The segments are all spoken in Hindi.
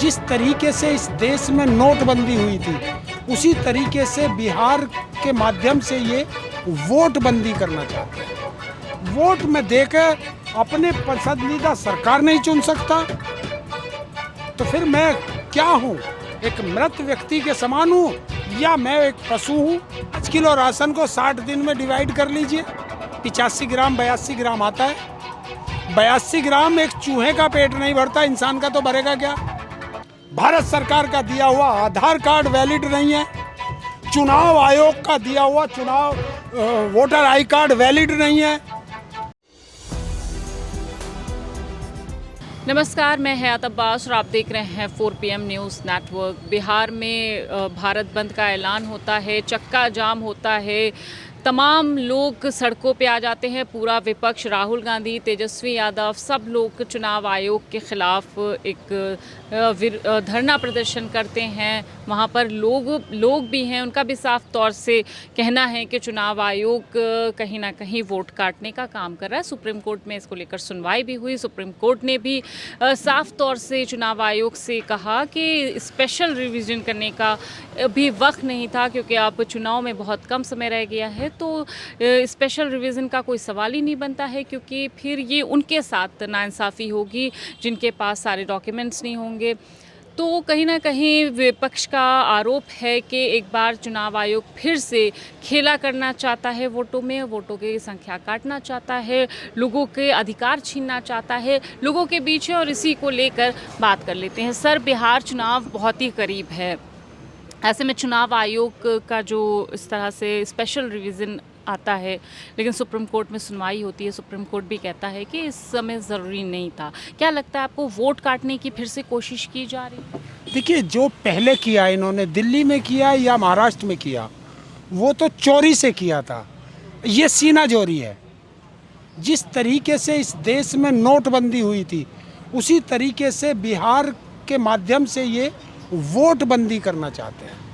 जिस तरीके से इस देश में नोटबंदी हुई थी, उसी तरीके से बिहार के माध्यम से ये वोट बंदी करना चाहते हैं। वोट में देकर अपने पसंदीदा सरकार नहीं चुन सकता, तो फिर मैं क्या हूँ? एक मृत व्यक्ति के समान हूँ या मैं एक पशु हूँ? 5 किलो राशन को 60 दिन में डिवाइड कर लीजिए, 85 ग्राम 82 ग्राम आता है। 82 ग्राम एक चूहे का पेट नहीं भरता, इंसान का तो भरेगा क्या? भारत सरकार का दिया हुआ आधार कार्ड वैलिड नहीं है, चुनाव आयोग का दिया हुआ वोटर आई कार्ड वैलिड नहीं है। नमस्कार, मैं हयात अब्बास और आप देख रहे हैं 4 PM न्यूज़ नेटवर्क। बिहार में भारत बंद का ऐलान होता है, चक्का जाम होता है, तमाम लोग सड़कों पे आ जाते हैं। पूरा विपक्ष, राहुल गांधी, तेजस्वी यादव, सब लोग चुनाव आयोग के ख़िलाफ़ एक धरना प्रदर्शन करते हैं। वहाँ पर लोग भी हैं, उनका भी साफ तौर से कहना है कि चुनाव आयोग कहीं ना कहीं वोट काटने का काम कर रहा है। सुप्रीम कोर्ट में इसको लेकर सुनवाई भी हुई। सुप्रीम कोर्ट ने भी साफ तौर से चुनाव आयोग से कहा कि स्पेशल रिवीजन करने का भी वक्त नहीं था, क्योंकि अब चुनाव में बहुत कम समय रह गया है, तो स्पेशल रिवीजन का कोई सवाल ही नहीं बनता है, क्योंकि फिर ये उनके साथ नाइंसाफ़ी होगी जिनके पास सारे डॉक्यूमेंट्स नहीं होंगे। तो कहीं ना कहीं विपक्ष का आरोप है कि एक बार चुनाव आयोग फिर से खेला करना चाहता है वोटों में, वोटों की संख्या काटना चाहता है, लोगों के अधिकार छीनना चाहता है, लोगों के बीच है। और इसी को लेकर बात कर लेते हैं। सर, बिहार चुनाव बहुत ही करीब है, ऐसे में चुनाव आयोग का जो इस तरह से स्पेशल रिवीजन आता है, लेकिन सुप्रीम कोर्ट में सुनवाई होती है, सुप्रीम कोर्ट भी कहता है कि इस समय ज़रूरी नहीं था। क्या लगता है आपको, वोट काटने की फिर से कोशिश की जा रही है? देखिए, जो पहले किया इन्होंने, दिल्ली में किया या महाराष्ट्र में किया, वो तो चोरी से किया था। ये सीना चोरी है। जिस तरीके से इस देश में नोटबंदी हुई थी, उसी तरीके से बिहार के माध्यम से ये वोट बंदी करना चाहते हैं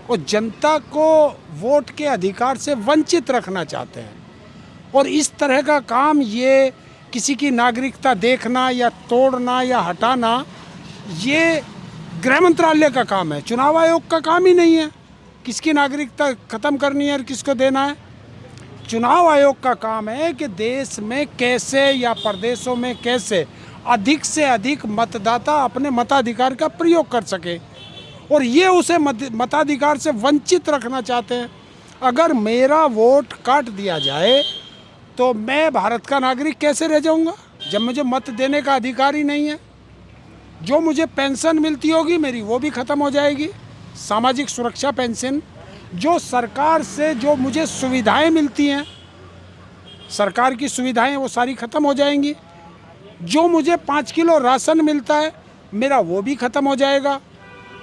और जनता को वोट के अधिकार से वंचित रखना चाहते हैं। और इस तरह का काम, ये किसी की नागरिकता देखना या तोड़ना या हटाना, ये गृह मंत्रालय का काम है, चुनाव आयोग का काम ही नहीं है। किसकी नागरिकता ख़त्म करनी है और किसको देना है? चुनाव आयोग का काम है कि देश में कैसे या प्रदेशों में कैसे अधिक से अधिक मतदाता अपने मताधिकार का प्रयोग कर सके, और ये उसे मताधिकार से वंचित रखना चाहते हैं। अगर मेरा वोट काट दिया जाए तो मैं भारत का नागरिक कैसे रह जाऊंगा, जब मुझे मत देने का अधिकार ही नहीं है? जो मुझे पेंशन मिलती होगी मेरी, वो भी ख़त्म हो जाएगी। सामाजिक सुरक्षा पेंशन, जो सरकार से जो मुझे सुविधाएं मिलती हैं, सरकार की सुविधाएं, वो सारी ख़त्म हो जाएंगी। जो मुझे 5 किलो राशन मिलता है मेरा, वो भी ख़त्म हो जाएगा।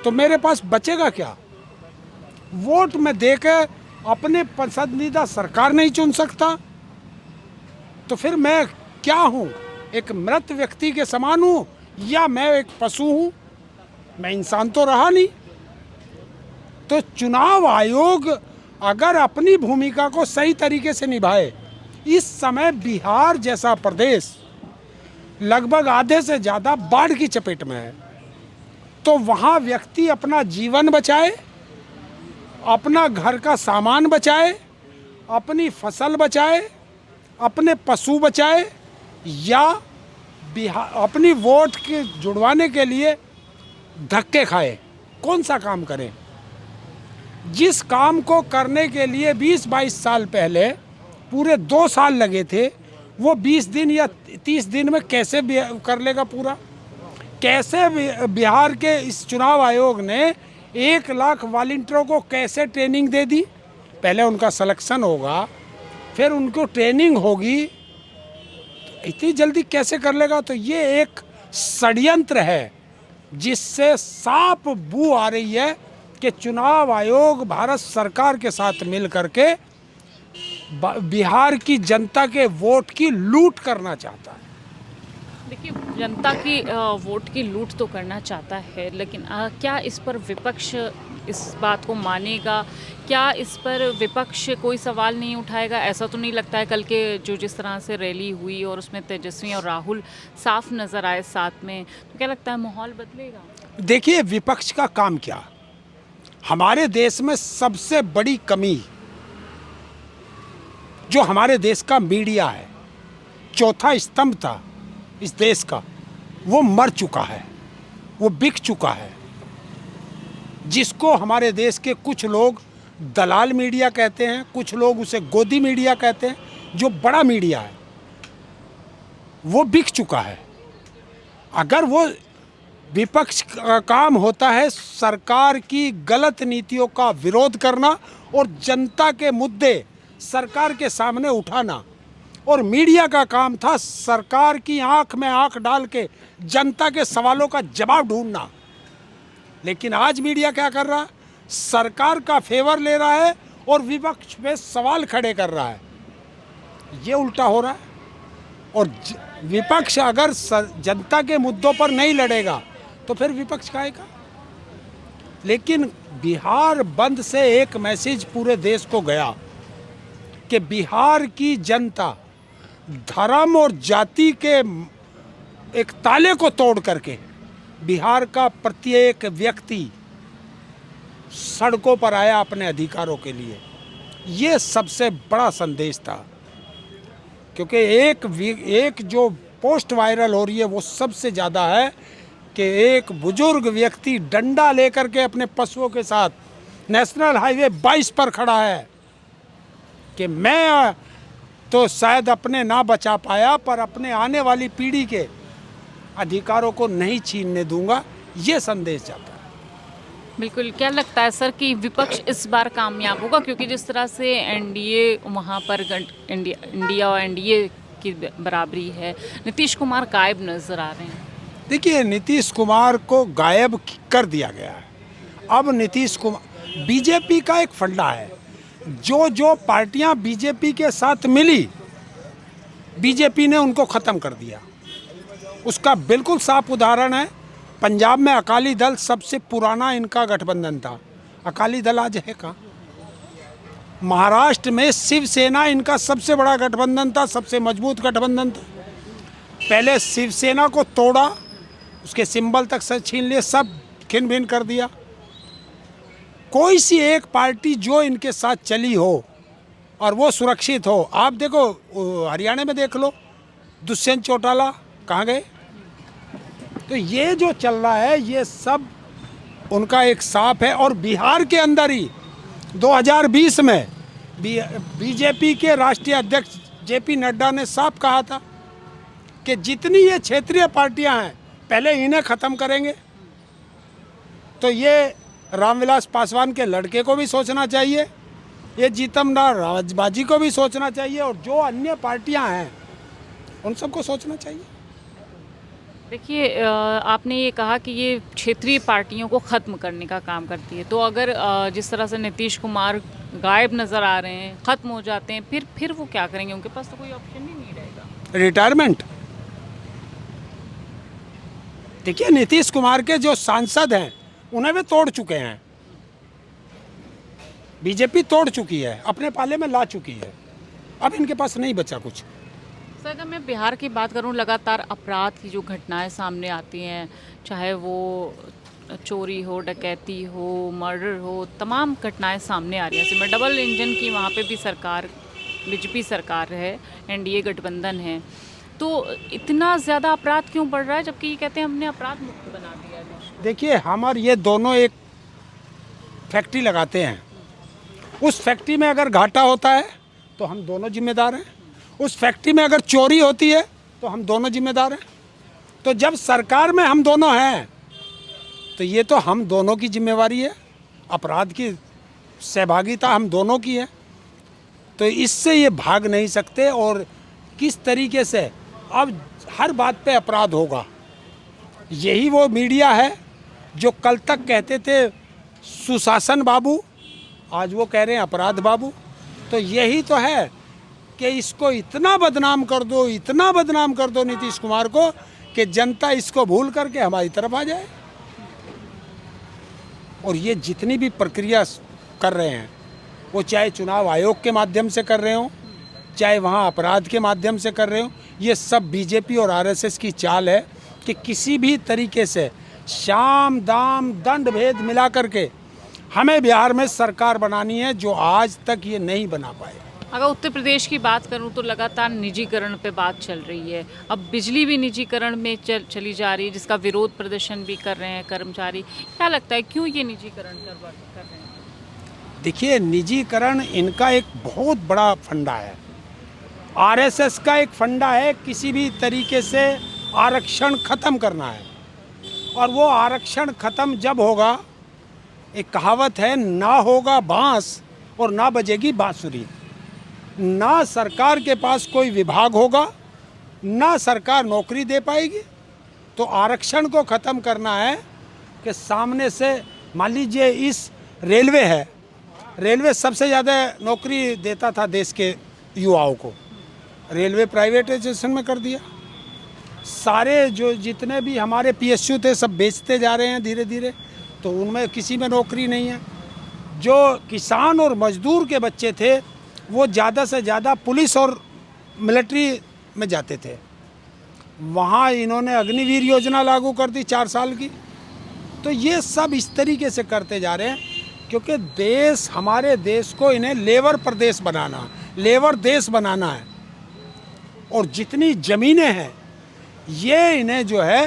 तो मेरे पास बचेगा क्या? वोट में देकर अपने पसंदीदा सरकार नहीं चुन सकता, तो फिर मैं क्या हूँ? एक मृत व्यक्ति के समान हूँ या मैं एक पशु हूँ? मैं इंसान तो रहा नहीं। तो चुनाव आयोग अगर अपनी भूमिका को सही तरीके से निभाए, इस समय बिहार जैसा प्रदेश लगभग आधे से ज़्यादा बाढ़ की चपेट में है, तो वहाँ व्यक्ति अपना जीवन बचाए, अपना घर का सामान बचाए, अपनी फसल बचाए, अपने पशु बचाए, या अपनी वोट के जुड़वाने के लिए धक्के खाए? कौन सा काम करें? जिस काम को करने के लिए 20-22 साल पहले पूरे 2 साल लगे थे, वो 20 दिन या 30 दिन में कैसे कर लेगा पूरा? कैसे बिहार के इस चुनाव आयोग ने 1 लाख वॉलंटियरों को कैसे ट्रेनिंग दे दी? पहले उनका सिलेक्शन होगा, फिर उनको ट्रेनिंग होगी, तो इतनी जल्दी कैसे कर लेगा? तो ये एक षड्यंत्र है जिससे साफ बू आ रही है कि चुनाव आयोग भारत सरकार के साथ मिल करके बिहार की जनता के वोट की लूट करना चाहता है। देखिए, जनता की वोट की लूट तो करना चाहता है, लेकिन क्या इस पर विपक्ष इस बात को मानेगा? क्या इस पर विपक्ष कोई सवाल नहीं उठाएगा? ऐसा तो नहीं लगता है कल के जो जिस तरह से रैली हुई और उसमें तेजस्वी और राहुल साफ नज़र आए साथ में, तो क्या लगता है माहौल बदलेगा? देखिए, विपक्ष का काम क्या? हमारे देश में सबसे बड़ी कमी जो हमारे देश का मीडिया है, चौथा स्तंभ था इस देश का, वो मर चुका है, वो बिक चुका है। जिसको हमारे देश के कुछ लोग दलाल मीडिया कहते हैं, कुछ लोग उसे गोदी मीडिया कहते हैं, जो बड़ा मीडिया है वो बिक चुका है। अगर वो विपक्ष का काम होता है सरकार की गलत नीतियों का विरोध करना और जनता के मुद्दे सरकार के सामने उठाना, और मीडिया का काम था सरकार की आंख में आंख डाल के जनता के सवालों का जवाब ढूंढना। लेकिन आज मीडिया क्या कर रहा है? सरकार का फेवर ले रहा है और विपक्ष पे सवाल खड़े कर रहा है। ये उल्टा हो रहा है। और विपक्ष अगर जनता के मुद्दों पर नहीं लड़ेगा तो फिर विपक्ष खाएगा। लेकिन बिहार बंद से एक मैसेज पूरे देश को गया कि बिहार की जनता धर्म और जाति के एक ताले को तोड़ करके बिहार का प्रत्येक व्यक्ति सड़कों पर आया अपने अधिकारों के लिए। ये सबसे बड़ा संदेश था, क्योंकि एक जो पोस्ट वायरल हो रही है वो सबसे ज़्यादा है कि एक बुजुर्ग व्यक्ति डंडा लेकर के अपने पशुओं के साथ नेशनल हाईवे 22 पर खड़ा है कि मैं तो शायद अपने ना बचा पाया पर अपने आने वाली पीढ़ी के अधिकारों को नहीं छीनने दूंगा। ये संदेश जाता है। बिल्कुल। क्या लगता है सर कि विपक्ष इस बार कामयाब होगा? क्योंकि जिस तरह से एनडीए वहाँ पर इंडिया और एनडीए की बराबरी है, नीतीश कुमार गायब नज़र आ रहे हैं। देखिए, नीतीश कुमार को गायब कर दिया गया है। अब नीतीश कुमार, बीजेपी का एक फंडा है, जो पार्टियां बीजेपी के साथ मिली बीजेपी ने उनको ख़त्म कर दिया। उसका बिल्कुल साफ उदाहरण है, पंजाब में अकाली दल सबसे पुराना इनका गठबंधन था, अकाली दल आज है कहाँ? महाराष्ट्र में शिवसेना इनका सबसे बड़ा गठबंधन था, सबसे मजबूत गठबंधन था। पहले शिवसेना को तोड़ा, उसके सिंबल तक से छीन लिए, सब खिन भिन कर दिया। कोई सी एक पार्टी जो इनके साथ चली हो और वो सुरक्षित हो, आप देखो हरियाणा में देख लो, दुष्यंत चौटाला कहाँ गए? तो ये जो चल रहा है ये सब उनका एक साफ है। और बिहार के अंदर ही 2020 में बीजेपी के राष्ट्रीय अध्यक्ष जेपी नड्डा ने साफ कहा था कि जितनी ये क्षेत्रीय पार्टियां हैं पहले इन्हें ख़त्म करेंगे। तो ये रामविलास पासवान के लड़के को भी सोचना चाहिए, ये जीतम राजबाजी को भी सोचना चाहिए, और जो अन्य पार्टियां हैं उन सबको सोचना चाहिए। देखिए, आपने ये कहा कि ये क्षेत्रीय पार्टियों को ख़त्म करने का काम करती है, तो अगर जिस तरह से नीतीश कुमार गायब नज़र आ रहे हैं, ख़त्म हो जाते हैं, फिर वो क्या करेंगे? उनके पास तो कोई ऑप्शन ही नहीं रहेगा। रिटायरमेंट। देखिए, नीतीश कुमार के जो सांसद हैं उन्हें वे तोड़ चुके हैं, बीजेपी तोड़ चुकी है, अपने पाले में ला चुकी है, अब इनके पास नहीं बचा कुछ। सर, अगर मैं बिहार की बात करूं, लगातार अपराध की जो घटनाएं सामने आती हैं, चाहे वो चोरी हो, डकैती हो, मर्डर हो, तमाम घटनाएं सामने आ रही हैं। इसमें डबल इंजन की वहाँ पे भी सरकार, बीजेपी सरकार है, एनडीए गठबंधन है, तो इतना ज़्यादा अपराध क्यों बढ़ रहा है, जबकि ये कहते हैं हमने अपराध मुक्त बना दिया है देश को? देखिए, हम और ये दोनों एक फैक्ट्री लगाते हैं, उस फैक्ट्री में अगर घाटा होता है तो हम दोनों जिम्मेदार हैं, उस फैक्ट्री में अगर चोरी होती है तो हम दोनों जिम्मेदार हैं। तो जब सरकार में हम दोनों हैं तो ये तो हम दोनों की जिम्मेवारी है, अपराध की सहभागिता हम दोनों की है, तो इससे ये भाग नहीं सकते। और किस तरीके से अब हर बात पे अपराध होगा, यही वो मीडिया है जो कल तक कहते थे सुशासन बाबू, आज वो कह रहे हैं अपराध बाबू। तो यही तो है कि इसको इतना बदनाम कर दो, इतना बदनाम कर दो नीतीश कुमार को कि जनता इसको भूल करके हमारी तरफ आ जाए। और ये जितनी भी प्रक्रिया कर रहे हैं, वो चाहे चुनाव आयोग के माध्यम से कर रहे हो, चाहे वहाँ अपराध के माध्यम से कर रहे हो, ये सब बीजेपी और आरएसएस की चाल है कि किसी भी तरीके से शाम दाम दंड भेद मिला करके हमें बिहार में सरकार बनानी है, जो आज तक ये नहीं बना पाए। अगर उत्तर प्रदेश की बात करूं तो लगातार निजीकरण पे बात चल रही है। अब बिजली भी निजीकरण में चली जा रही है, जिसका विरोध प्रदर्शन भी कर रहे हैं कर्मचारी। क्या लगता है क्यों ये निजीकरण कर रहे हैं? देखिए, निजीकरण इनका एक बहुत बड़ा फंडा है। आरएसएस का एक फंडा है किसी भी तरीके से आरक्षण ख़त्म करना है, और वो आरक्षण ख़त्म जब होगा, एक कहावत है, ना होगा बांस और ना बजेगी बांसुरी। ना सरकार के पास कोई विभाग होगा, ना सरकार नौकरी दे पाएगी। तो आरक्षण को ख़त्म करना है कि सामने से मान लीजिए इस रेलवे है, रेलवे सबसे ज़्यादा नौकरी देता था देश के युवाओं को, रेलवे प्राइवेटाइजेशन में कर दिया। सारे जो जितने भी हमारे पीएसयू थे सब बेचते जा रहे हैं धीरे धीरे, तो उनमें किसी में नौकरी नहीं है। जो किसान और मजदूर के बच्चे थे वो ज़्यादा से ज़्यादा पुलिस और मिलिट्री में जाते थे। वहाँ इन्होंने अग्निवीर योजना लागू कर दी 4 साल की। तो ये सब इस तरीके से करते जा रहे हैं क्योंकि देश, हमारे देश को इन्हें लेबर प्रदेश बनाना, लेबर देश बनाना है। और जितनी ज़मीनें हैं ये इन्हें जो है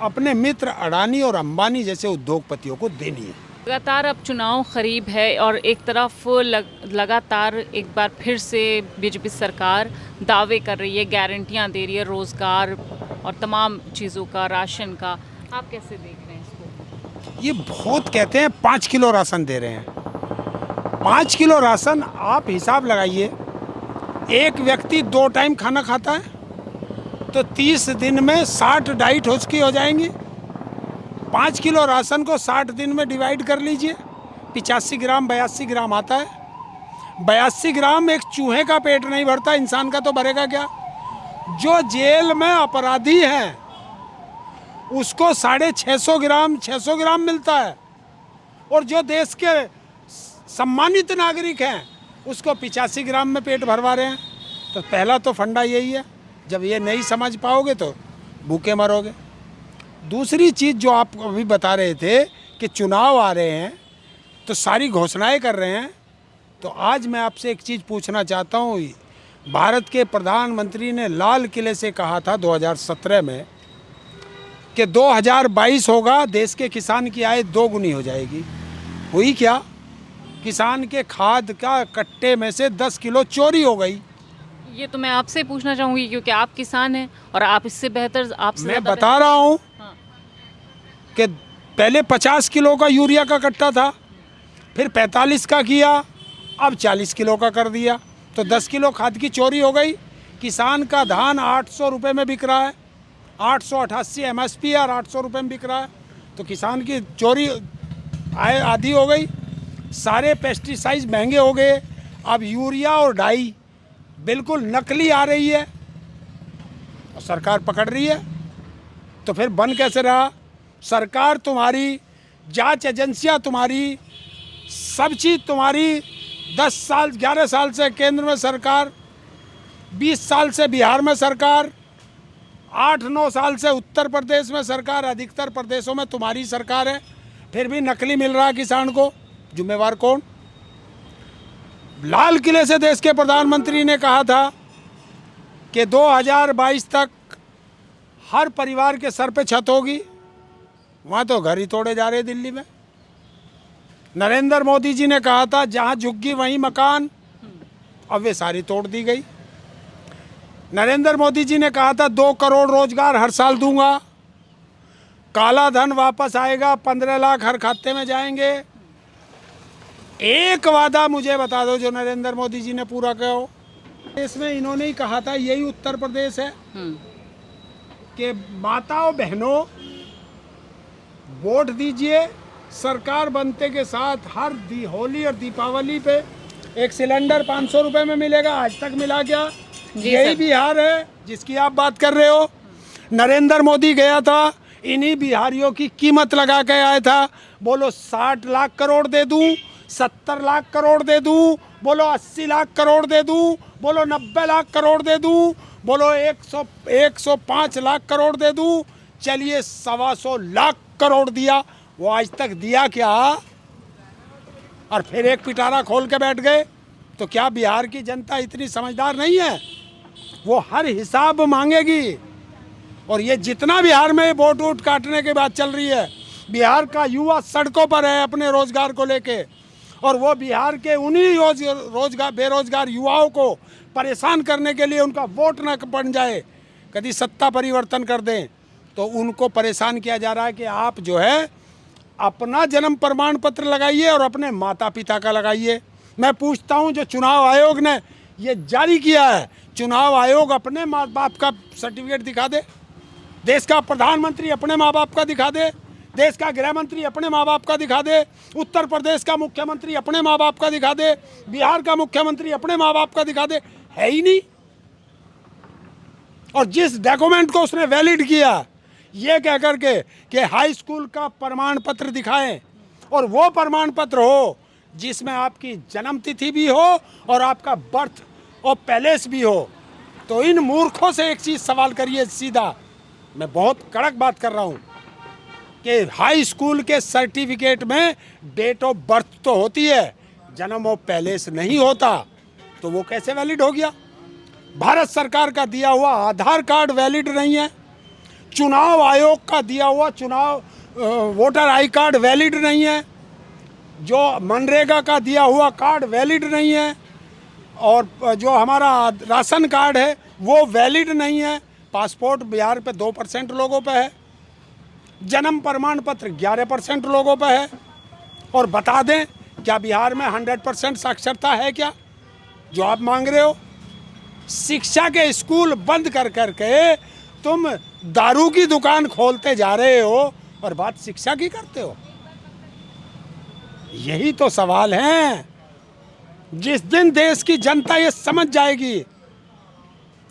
अपने मित्र अडानी और अंबानी जैसे उद्योगपतियों को देनी है। लगातार अब चुनाव करीब है और एक तरफ लगातार एक बार फिर से बीजेपी सरकार दावे कर रही है, गारंटियां दे रही है रोज़गार और तमाम चीज़ों का, राशन का। आप कैसे देख रहे हैं इसको? ये बहुत कहते हैं 5 किलो राशन दे रहे हैं। 5 किलो राशन आप हिसाब लगाइए, एक व्यक्ति 2 टाइम खाना खाता है तो 30 दिन में 60 डाइट उसकी हो जाएंगी। 5 किलो राशन को 60 दिन में डिवाइड कर लीजिए, 85 ग्राम 82 ग्राम आता है। 82 ग्राम एक चूहे का पेट नहीं भरता, इंसान का तो भरेगा क्या। जो जेल में अपराधी हैं उसको 650 ग्राम 600 ग्राम मिलता है, और जो देश के सम्मानित नागरिक हैं उसको 85 ग्राम में पेट भरवा रहे हैं। तो पहला तो फंडा यही है, जब ये नहीं समझ पाओगे तो भूखे मरोगे। दूसरी चीज़ जो आप अभी बता रहे थे कि चुनाव आ रहे हैं तो सारी घोषणाएं कर रहे हैं, तो आज मैं आपसे एक चीज़ पूछना चाहता हूँ। भारत के प्रधानमंत्री ने लाल किले से कहा था 2017 में कि 2022 होगा, देश के किसान की आय 2 गुनी हो जाएगी। हुई क्या? किसान के खाद का कट्टे में से 10 किलो चोरी हो गई। ये तो मैं आपसे पूछना चाहूँगी क्योंकि आप किसान हैं और आप इससे बेहतर, आपसे मैं बता रहा हूँ कि पहले 50 किलो का यूरिया का कट्टा था, फिर 45 का किया, अब 40 किलो का कर दिया, तो 10 किलो खाद की चोरी हो गई। किसान का धान 800 रुपये में बिक रहा है, 888 MSP और 800 रुपये में बिक रहा है, तो किसान की चोरी आधी हो गई। सारे पेस्टिसाइड महंगे हो गए, अब यूरिया और डाई बिल्कुल नकली आ रही है और सरकार पकड़ रही है। तो फिर बन कैसे रहा? सरकार तुम्हारी, जांच एजेंसियां तुम्हारी, सब चीज़ तुम्हारी। 10 साल 11 साल से केंद्र में सरकार, 20 साल से बिहार में सरकार, 8-9 साल से उत्तर प्रदेश में सरकार, अधिकतर प्रदेशों में तुम्हारी सरकार है, फिर भी नकली मिल रहा है किसान को। जिम्मेवार कौन? लाल किले से देश के प्रधानमंत्री ने कहा था कि 2022 तक हर परिवार के सर पे छत होगी। वहाँ तो घर ही तोड़े जा रहे दिल्ली में। नरेंद्र मोदी जी ने कहा था जहाँ झुग्गी वहीं मकान, अब वे सारी तोड़ दी गई। नरेंद्र मोदी जी ने कहा था 2 करोड़ रोजगार हर साल दूंगा, काला धन वापस आएगा, 15 लाख हर खाते में जाएंगे। एक वादा मुझे बता दो जो नरेंद्र मोदी जी ने पूरा किया हो। इसमें इन्होंने ही कहा था, यही उत्तर प्रदेश है कि माताओं बहनों वोट दीजिए, सरकार बनते के साथ हर होली और दीपावली पे एक सिलेंडर 500 रुपये में मिलेगा। आज तक मिला क्या? यही बिहार है जिसकी आप बात कर रहे हो। नरेंद्र मोदी गया था इन्हीं बिहारियों की कीमत लगा के आया था। बोलो 60 लाख करोड़ दे दूं, 70 लाख करोड़ दे दूं, बोलो 80 लाख करोड़ दे दूं, बोलो 90 लाख करोड़ दे दूं, बोलो 105 लाख करोड़ दे दूं, चलिए 125 लाख करोड़ दिया। वो आज तक दिया क्या? और फिर एक पिटारा खोल के बैठ गए। तो क्या बिहार की जनता इतनी समझदार नहीं है? वो हर हिसाब मांगेगी। और ये जितना बिहार में वोट वोट काटने की बात चल रही है, बिहार का युवा सड़कों पर है अपने रोजगार को लेके, और वो बिहार के उन्हीं रोजगार बेरोजगार युवाओं को परेशान करने के लिए उनका वोट न बन जाए, कभी सत्ता परिवर्तन कर दें, तो उनको परेशान किया जा रहा है कि आप जो है अपना जन्म प्रमाण पत्र लगाइए और अपने माता पिता का लगाइए। मैं पूछता हूं, जो चुनाव आयोग ने ये जारी किया है, चुनाव आयोग अपने माँ बाप का सर्टिफिकेट दिखा दे, देश का प्रधानमंत्री अपने माँ बाप का दिखा दे, देश का गृह मंत्री अपने माँ बाप का दिखा दे, उत्तर प्रदेश का मुख्यमंत्री अपने माँ बाप का दिखा दे, बिहार का मुख्यमंत्री अपने माँ बाप का दिखा दे। है ही नहीं। और जिस डॉक्यूमेंट को उसने वैलिड किया, ये कह करके कि हाई स्कूल का प्रमाण पत्र दिखाएं, और वो प्रमाण पत्र हो जिसमें आपकी जन्म तिथि भी हो और आपका बर्थ और पैलेस भी हो, तो इन मूर्खों से एक चीज़ सवाल करिए सीधा, मैं बहुत कड़क बात कर रहा हूँ, कि हाई स्कूल के सर्टिफिकेट में डेट ऑफ बर्थ तो होती है, जन्म और पैलेस नहीं होता, तो वो कैसे वैलिड हो गया? भारत सरकार का दिया हुआ आधार कार्ड वैलिड नहीं है, चुनाव आयोग का दिया हुआ वोटर आई कार्ड वैलिड नहीं है, जो मनरेगा का दिया हुआ कार्ड वैलिड नहीं है, और जो हमारा राशन कार्ड है वो वैलिड नहीं है। पासपोर्ट बिहार पे 2% लोगों पे है, जन्म प्रमाण पत्र 11% लोगों पे है। और बता दें, क्या बिहार में 100% साक्षरता है क्या जो आप मांग रहे हो? शिक्षा के स्कूल बंद कर करके तुम दारू की दुकान खोलते जा रहे हो और बात शिक्षा की करते हो। यही तो सवाल है। जिस दिन देश की जनता ये समझ जाएगी,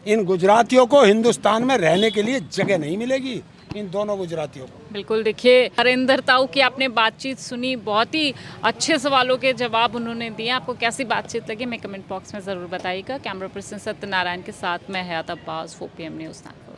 इन गुजरातियों को हिंदुस्तान में रहने के लिए जगह नहीं मिलेगी, इन दोनों गुजरातियों को। बिल्कुल, देखिए हरिंदर ताऊ की आपने बातचीत सुनी, बहुत ही अच्छे सवालों के जवाब उन्होंने दिए। आपको कैसी बातचीत लगी, मैं कमेंट बॉक्स में ज़रूर बताइएगा। कैमरा पर्सन सत्यनारायण के साथ मैं हयात अब्बास, 4 PM न्यूज़ नेटवर्क।